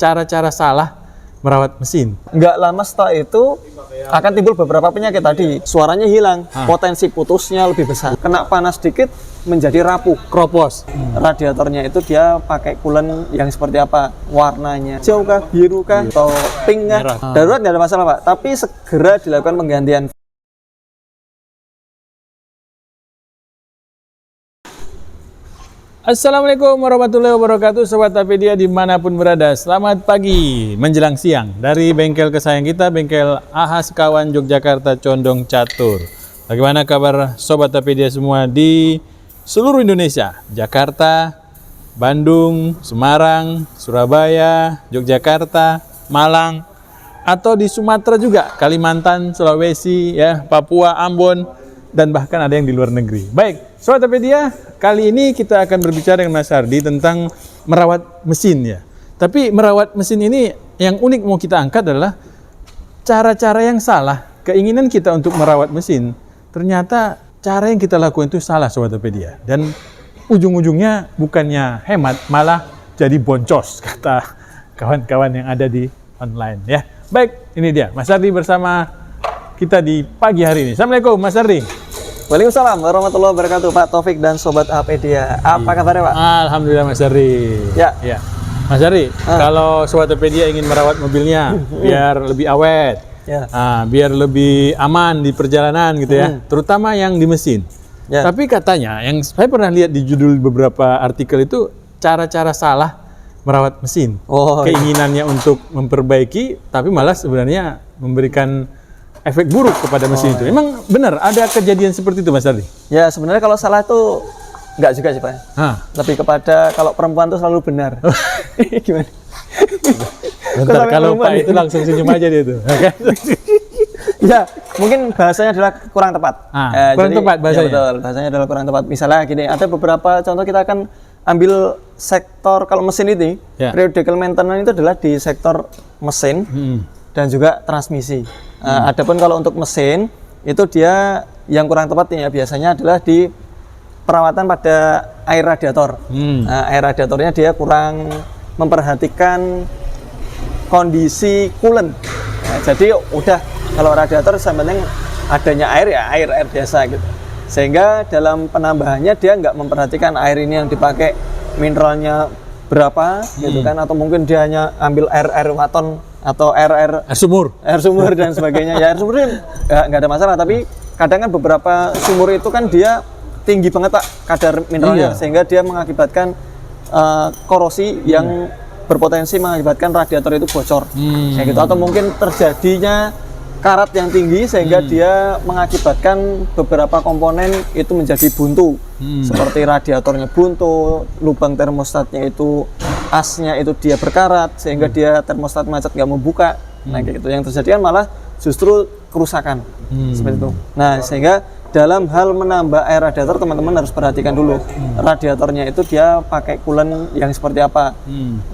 cara-cara salah merawat mesin. Nggak lama setelah itu akan timbul beberapa penyakit tadi. Suaranya hilang, potensi putusnya lebih besar. Kena panas sedikit menjadi rapuh, Kropos. radiatornya itu dia pakai coolant yang seperti apa, warnanya hijau kah, biru kah, atau pink kah. Merah. Darurat nggak ada masalah Pak, tapi segera dilakukan penggantian. Assalamualaikum warahmatullahi wabarakatuh, Sobat Tapedia dimanapun berada. Selamat pagi menjelang siang dari bengkel kesayangan kita, bengkel AHA Sekawan Yogyakarta Condong Catur. Bagaimana kabar Sobat Tapedia semua di seluruh Indonesia? Jakarta, Bandung, Semarang, Surabaya, Yogyakarta, Malang, atau di Sumatera juga, Kalimantan, Sulawesi, ya, Papua, Ambon, dan bahkan ada yang di luar negeri. Baik, Sobat Tapedia, kali ini kita akan berbicara dengan Mas Ardi tentang merawat mesin ya. Tapi merawat mesin ini yang unik mau kita angkat adalah cara-cara yang salah. Keinginan kita untuk merawat mesin, ternyata cara yang kita lakukan itu salah Sobat Tapedia. Dan ujung-ujungnya bukannya hemat, malah jadi boncos, kata kawan-kawan yang ada di online ya. Baik, ini dia Mas Ardi bersama kita di pagi hari ini. Assalamualaikum Mas Ardi. Waalaikumsalam warahmatullahi wabarakatuh Pak Taufik dan Sobat Tapedia. Apa kabarnya Pak? Alhamdulillah Mas Ardi. Ya. Mas Ardi, kalau Sobat Tapedia ingin merawat mobilnya biar lebih awet, biar lebih aman di perjalanan gitu ya, terutama yang di mesin. Ya. Tapi katanya, yang saya pernah lihat di judul beberapa artikel itu cara-cara salah merawat mesin. Keinginannya untuk memperbaiki, tapi malah sebenarnya memberikan efek buruk kepada mesin itu. Emang benar ada kejadian seperti itu Mas Ardi? Ya sebenarnya kalau salah itu enggak juga sih Pak. Lebih kepada kalau perempuan itu selalu benar. Gimana? Bentar, kalau Pak itu langsung senyum aja dia itu. Ya mungkin bahasanya adalah kurang tepat. Kurang tepat bahasanya? Ya betul, bahasanya adalah kurang tepat. Misalnya gini, ada beberapa contoh kita akan ambil sektor, kalau mesin ini, periodical maintenance itu adalah di sektor mesin dan juga transmisi. Adapun kalau untuk mesin itu dia yang kurang tepatnya biasanya adalah di perawatan pada air radiator. Air radiatornya dia kurang memperhatikan kondisi coolant. Jadi udah kalau radiator yang penting adanya air ya air biasa gitu. Sehingga dalam penambahannya dia nggak memperhatikan air ini yang dipakai mineralnya berapa gitu kan, atau mungkin dia hanya ambil air waton atau air sumur dan sebagainya. Ya air sumur nggak ada masalah, tapi kadang kan beberapa sumur itu kan dia tinggi banget Pak kadar mineralnya, sehingga dia mengakibatkan korosi yang berpotensi mengakibatkan radiator itu bocor kayak gitu, atau mungkin terjadinya karat yang tinggi sehingga dia mengakibatkan beberapa komponen itu menjadi buntu, seperti radiatornya buntu, lubang termostatnya itu asnya itu dia berkarat sehingga dia termostat macet nggak membuka. Nah kayak gitu, yang terjadi kan malah justru kerusakan seperti itu. Nah sehingga dalam hal menambah air radiator teman-teman harus perhatikan dulu radiatornya itu dia pakai coolant yang seperti apa,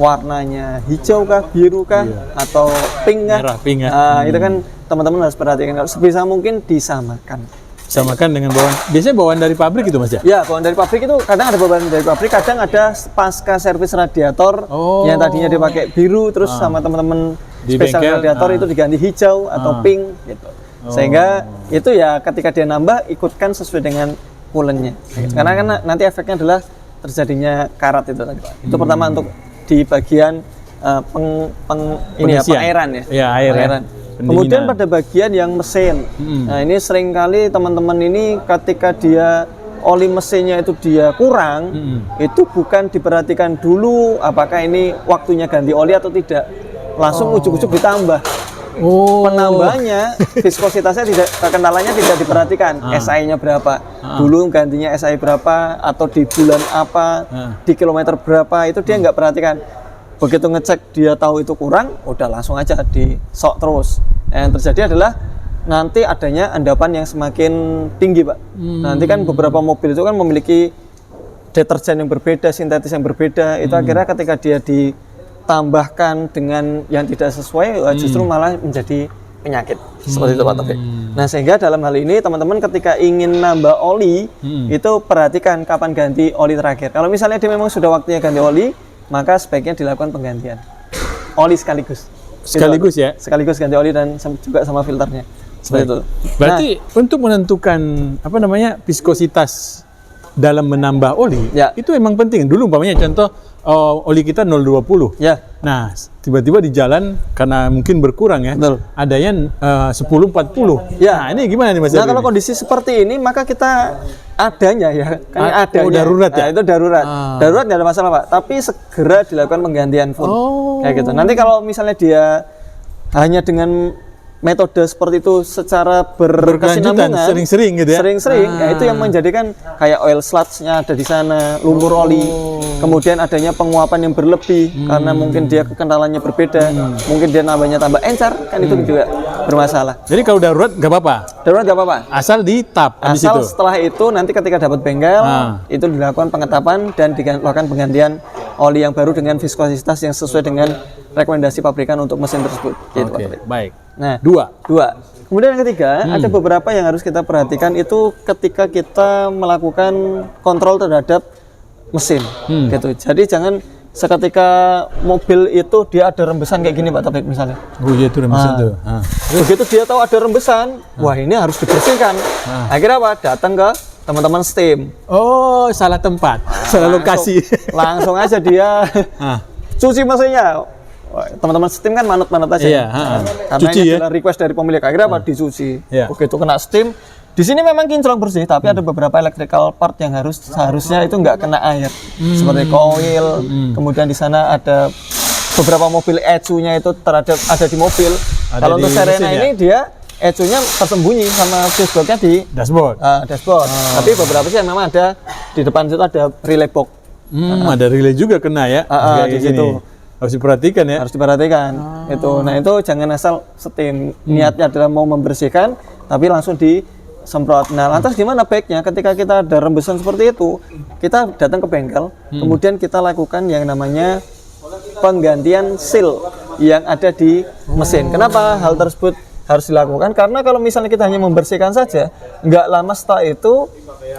warnanya hijau kah, biru kah, atau pink kah. Merah, pink, Itu kan teman-teman harus perhatikan, kalau sebisa mungkin disamakan. Samakan dengan bawaan, biasanya bawaan dari pabrik itu Mas ya? Ya, bawaan dari pabrik itu kadang ada bawaan dari pabrik, kadang ada pasca servis radiator yang tadinya dipakai biru, terus sama teman-teman di spesial bengkel, radiator itu diganti hijau atau pink gitu. Sehingga itu ya ketika dia nambah ikutkan sesuai dengan coolant-nya. Karena kan nanti efeknya adalah terjadinya karat itu tadi. Itu pertama untuk di bagian pengairan ya. Ya, airan. Kemudian pada bagian yang mesin. Nah, ini seringkali teman-teman ini ketika dia oli mesinnya itu dia kurang, itu bukan diperhatikan dulu apakah ini waktunya ganti oli atau tidak. Langsung ujuk-ujuk ditambah. Penambahannya viskositasnya tidak, kekenalannya tidak diperhatikan. SI-nya berapa, dulu gantinya SI berapa, atau di bulan apa, di kilometer berapa, itu dia nggak perhatikan. Begitu ngecek dia tahu itu kurang, udah langsung aja di sok terus. Yang terjadi adalah nanti adanya endapan yang semakin tinggi Pak. Nanti kan beberapa mobil itu kan memiliki deterjen yang berbeda, sintetis yang berbeda. Itu akhirnya ketika dia ditambahkan dengan yang tidak sesuai, justru malah menjadi penyakit. Seperti itu Pak Taufik. Nah sehingga dalam hal ini teman-teman ketika ingin nambah oli, itu perhatikan kapan ganti oli terakhir. Kalau misalnya dia memang sudah waktunya ganti oli, maka sebaiknya dilakukan penggantian. oli sekaligus. Sekaligus ya. Sekaligus ganti oli dan juga sama filternya. Seperti itu. Berarti untuk menentukan apa namanya viskositas dalam menambah oli, itu emang penting. Dulu umpamanya contoh oli kita 0,20. Ya. Nah, tiba-tiba di jalan karena mungkin berkurang ya. Betul. Adanya 10,40. Ya. Nah, ini gimana nih Mas? Nah, kalau kondisi seperti ini maka kita adanya ya, kan adanya. Darurat ya. Nah, itu darurat. Darurat nggak ada masalah, Pak. Tapi segera dilakukan penggantian full. Kayak gitu. Nanti kalau misalnya dia hanya dengan metode seperti itu secara berkesinambungan, sering-sering gitu ya. Sering-sering, ya itu yang menjadikan kayak oil sludge-nya ada di sana, lumur oli. Kemudian adanya penguapan yang berlebih karena mungkin dia kekentalannya berbeda, mungkin dia nambahnya tambah encer, kan itu juga bermasalah. Jadi kalau darurat nggak apa-apa. Darurat nggak apa-apa. Asal di tap. Asal setelah itu nanti ketika dapat bengkel, itu dilakukan pengetapan dan dilakukan penggantian oli yang baru dengan viskositas yang sesuai dengan rekomendasi pabrikan untuk mesin tersebut. Gitu, Oke, baik. Nah, dua. Kemudian yang ketiga, ada beberapa yang harus kita perhatikan itu ketika kita melakukan kontrol terhadap mesin, gitu. Jadi jangan seketika mobil itu dia ada rembesan kayak gini Pak Taufik misalnya. Oh iya itu rembesan tuh. Begitu dia tahu ada rembesan, wah ini harus dibersihkan. Akhirnya apa? Datang ke teman-teman steam. Oh, salah tempat, salah lokasi. Langsung aja dia cuci mesinnya. Teman-teman steam kan manut-manut aja. Iya, karena cuci ini ya. adalah request dari pemilik. Akhirnya apa? Dicuci. Iya. Begitu kena steam, di sini memang kinclong bersih, tapi ada beberapa electrical part yang seharusnya itu nggak kena air, seperti coil. Kemudian di sana ada beberapa mobil ECU-nya itu ada di mobil. Kalau untuk Serena ini dia ECU-nya tersembunyi sama dashboard-nya di dashboard. Tapi beberapa sih memang ada di depan situ ada relay box. Ada relay juga kena ya. Di situ. Harus diperhatikan ya. Harus diperhatikan. Itu. Nah, itu jangan asal steam. Niatnya adalah mau membersihkan tapi langsung disemprot. Nah, lantas gimana baiknya ketika kita ada rembesan seperti itu, kita datang ke bengkel, kemudian kita lakukan yang namanya penggantian seal yang ada di mesin. Kenapa hal tersebut harus dilakukan? Karena kalau misalnya kita hanya membersihkan saja, nggak lama setelah itu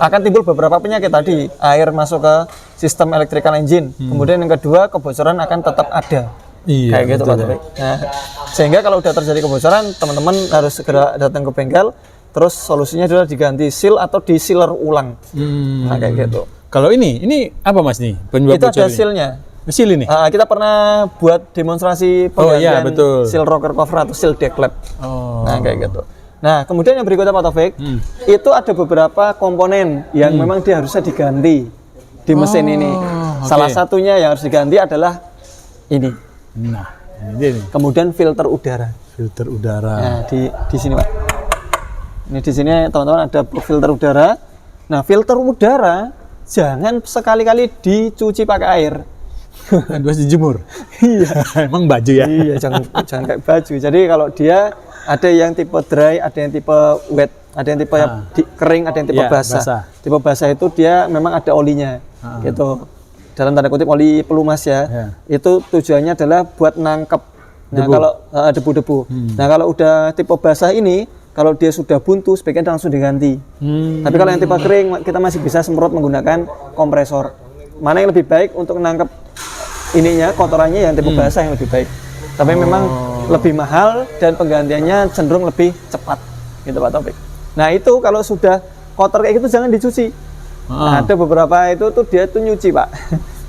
akan timbul beberapa penyakit tadi. Air masuk ke sistem electrical engine. Kemudian yang kedua, kebocoran akan tetap ada. Iya, kayak gitu Pak Taufik. Nah, sehingga kalau udah terjadi kebocoran, teman-teman harus segera datang ke bengkel. Terus solusinya adalah diganti seal atau di sealer ulang. Nah, kayak gitu. Kalau ini apa Mas nih? Penyebab itu ada seal-nya. Seal ini? Kita pernah buat demonstrasi penggantian seal rocker cover atau seal deck lap. Nah, kayak gitu. Nah, kemudian yang berikutnya Pak Taufik, itu ada beberapa komponen yang memang dia harusnya diganti di mesin ini. Salah satunya yang harus diganti adalah ini. Nah, ini dia nih. Kemudian filter udara. Filter udara. Nah, di sini Pak. Ini di sini teman-teman ada filter udara. Nah, filter udara jangan sekali-kali dicuci pakai air. Harus dijemur. Iya. Emang baju ya? Iya, jangan kayak baju. Jadi kalau dia ada yang tipe dry, ada yang tipe wet, ada yang tipe kering, ada yang tipe basah. Tipe basah itu dia memang ada olinya, gitu. Dalam tanda kutip oli pelumas ya. Itu tujuannya adalah buat nangkep. Nah, kalau debu-debu. Nah, kalau udah tipe basah ini, kalau dia sudah buntu, sebaiknya langsung diganti. Tapi kalau yang tipe kering, kita masih bisa semprot menggunakan kompresor. Mana yang lebih baik untuk nangkep ininya, kotorannya yang tipe basah yang lebih baik. Tapi memang lebih mahal dan penggantiannya cenderung lebih cepat, gitu Pak Taufik. Nah, itu kalau sudah kotor kayak gitu jangan dicuci. Nah, ada beberapa itu tuh dia tuh nyuci Pak.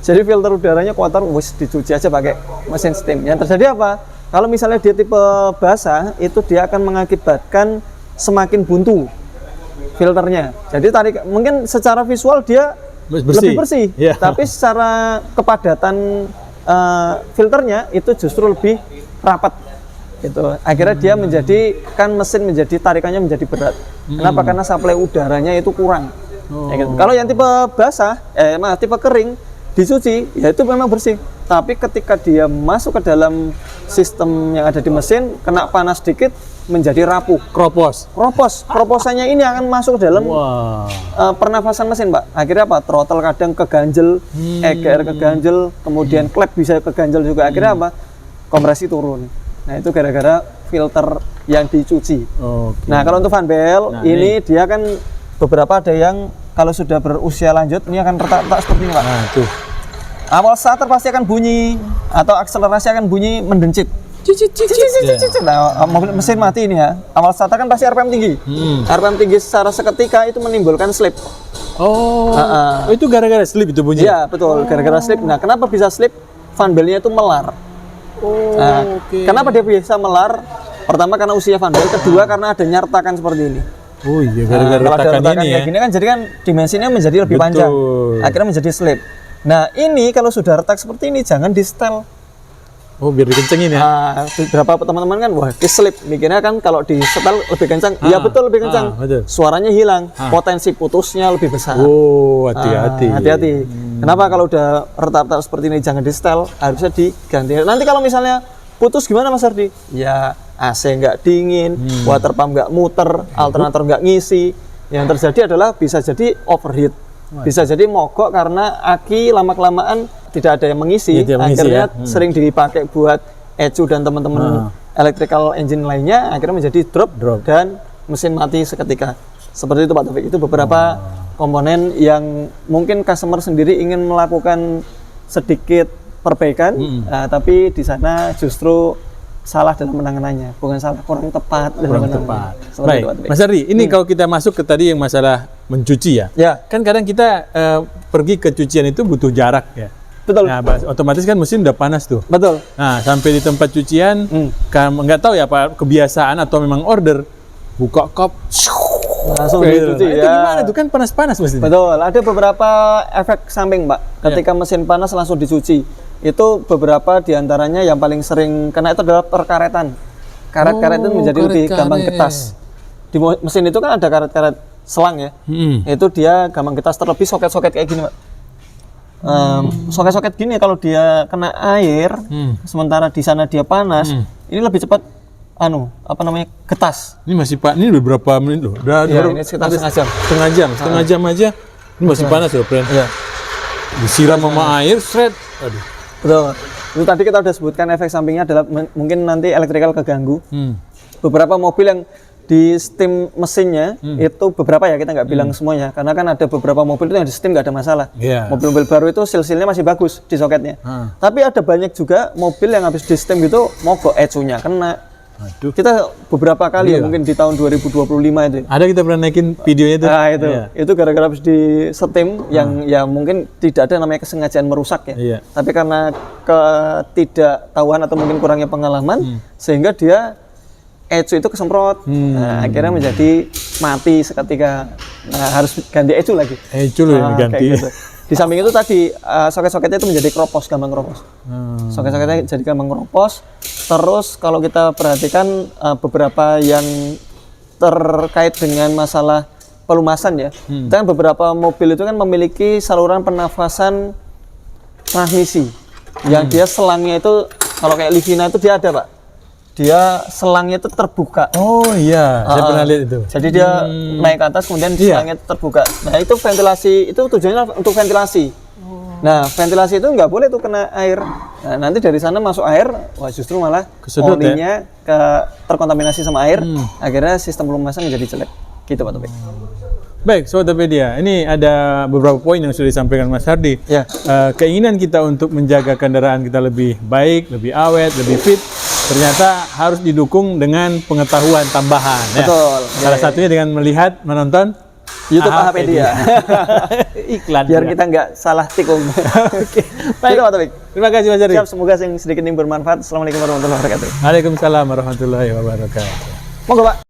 Jadi filter udaranya kotor, wis dicuci aja pakai mesin steam. Yang terjadi apa? Kalau misalnya dia tipe basah, itu dia akan mengakibatkan semakin buntu filternya. Jadi mungkin secara visual dia lebih bersih, tapi secara kepadatan filternya itu justru lebih rapat. Gitu. Akhirnya dia menjadikan mesin tarikannya menjadi berat. Kenapa? Karena suplai udaranya itu kurang. Ya gitu. Kalau yang tipe basah, tipe kering dicuci, ya itu memang bersih. Tapi ketika dia masuk ke dalam sistem yang ada di mesin, kena panas sedikit menjadi rapuh. Kroposannya ini akan masuk ke dalam pernafasan mesin, Pak. Akhirnya apa? Throttle kadang keganjel, EGR keganjel, kemudian klep bisa keganjel juga. Akhirnya apa? Kompresi turun. Nah, itu gara-gara filter yang dicuci. Nah, kalau untuk fan belt ini dia kan beberapa ada yang kalau sudah berusia lanjut ini akan retak-retak seperti ini, Pak. Nah, tuh. Awal starter pasti akan bunyi atau akselerasi akan bunyi mendencit. Nah, mobil mesin mati ini ya. Awal starter kan pasti RPM tinggi. RPM tinggi secara seketika itu menimbulkan slip. Oh, itu gara-gara slip itu bunyi? Iya, betul. Gara-gara slip. Nah, kenapa bisa slip? Fan bell-nya itu melar. Kenapa dia bisa melar? Pertama karena usia fan bell, kedua karena ada nyartakan seperti ini. Oh iya, gara-gara retakan ini ya. Kayak gini kan jadi kan dimensinya menjadi lebih panjang. Akhirnya menjadi slip. Nah, ini kalau sudah retak seperti ini jangan di setel. Oh, biar dikencengin ya. Beberapa teman-teman kan wah, slip. Mikirnya kan kalau di setel lebih kencang. Iya betul lebih kencang. Betul. Suaranya hilang, potensi putusnya lebih besar. Oh, hati-hati. Hati-hati. Kenapa kalau udah retak-retak seperti ini jangan di setel, harusnya diganti. Nanti kalau misalnya putus gimana Mas Ardi? Ya AC nggak dingin, water pump nggak muter, alternator nggak ngisi. Yang terjadi adalah bisa jadi overheat, bisa jadi mogok karena aki lama-kelamaan tidak ada yang mengisi. Akhirnya sering dipakai buat ECU dan teman-teman electrical engine lainnya, akhirnya menjadi drop dan mesin mati seketika. Seperti itu Pak Taufik. Itu beberapa komponen yang mungkin customer sendiri ingin melakukan sedikit perbaikan, tapi di sana justru salah dalam penanganannya, bukan salah, kurang tepat. Baik, Mas Ardi, ini kalau kita masuk ke tadi yang masalah mencuci ya. Kan kadang kita pergi ke cucian itu butuh jarak ya. Betul. Nah, otomatis kan mesin udah panas tuh. Betul. Nah, sampai di tempat cucian, nggak tahu ya apa kebiasaan atau memang order, buka kop, langsung dicuci. Itu gimana tuh kan panas-panas mesin. Betul. Ada beberapa efek samping Pak. Ketika mesin panas langsung dicuci. Itu beberapa diantaranya yang paling sering kena itu adalah perkaretan. Karet-karet itu menjadi lebih gampang getas. Di mesin itu kan ada karet-karet selang ya. Itu dia gampang getas, terlebih soket-soket kayak gini Pak. Soket-soket gini kalau dia kena air, sementara di sana dia panas, ini lebih cepat getas. Ini masih Pak, ini udah berapa menit loh? Ini sekitar setengah jam aja. Ini masih panas loh, friend. Iya. Disiram sama air, shred. Aduh. Betul. Itu tadi kita udah sebutkan efek sampingnya adalah mungkin nanti elektrikal keganggu. Beberapa mobil yang di steam mesinnya itu beberapa ya, kita nggak bilang semuanya, karena kan ada beberapa mobil itu yang di steam nggak ada masalah. Mobil-mobil baru itu seal-sealnya masih bagus di soketnya. Tapi ada banyak juga mobil yang habis di steam gitu mogok, ECU-nya kena. Kita beberapa kali mungkin di tahun 2025 itu. Ada kita pernah naikin videonya itu. Nah itu gara-gara habis di steam yang ya mungkin tidak ada namanya kesengajaan merusak ya. Tapi karena ketidaktahuan atau mungkin kurangnya pengalaman sehingga dia ECU itu kesemprot, akhirnya menjadi mati seketika. Nah, harus ganti ECU lagi. ECU loh yang ganti. Gitu. Di samping itu tadi soket-soketnya itu menjadi keropos, gampang keropos. Soket-soketnya jadi gampang keropos. Terus kalau kita perhatikan beberapa yang terkait dengan masalah pelumasan ya. Dan beberapa mobil itu kan memiliki saluran pernafasan transmisi. Yang dia selangnya itu kalau kayak Livina itu dia ada Pak. Dia selangnya itu terbuka. Oh iya, saya pernah lihat itu. Jadi dia naik ke atas kemudian selangnya terbuka. Nah itu ventilasi, itu tujuannya untuk ventilasi. Nah ventilasi itu nggak boleh tuh kena air. Nah nanti dari sana masuk air, wah justru malah olinya terkontaminasi sama air. Akhirnya sistem pelumasan menjadi jelek. Gitu Pak Taufik. Baik, Sobat Topedia, ini ada beberapa poin yang sudah disampaikan Mas Hardi. Keinginan kita untuk menjaga kendaraan kita lebih baik, lebih awet, lebih fit, ternyata harus didukung dengan pengetahuan tambahan. Betul. Salah satunya dengan melihat, menonton YouTube AHpedia. Iklan. Biar kita nggak salah tikung. Oke. Baik, Pak Taufik. Terima kasih Mas Hardi. Siap, semoga yang sedikit ini bermanfaat. Assalamualaikum warahmatullahi wabarakatuh. Waalaikumsalam warahmatullahi wabarakatuh. Monggo Pak.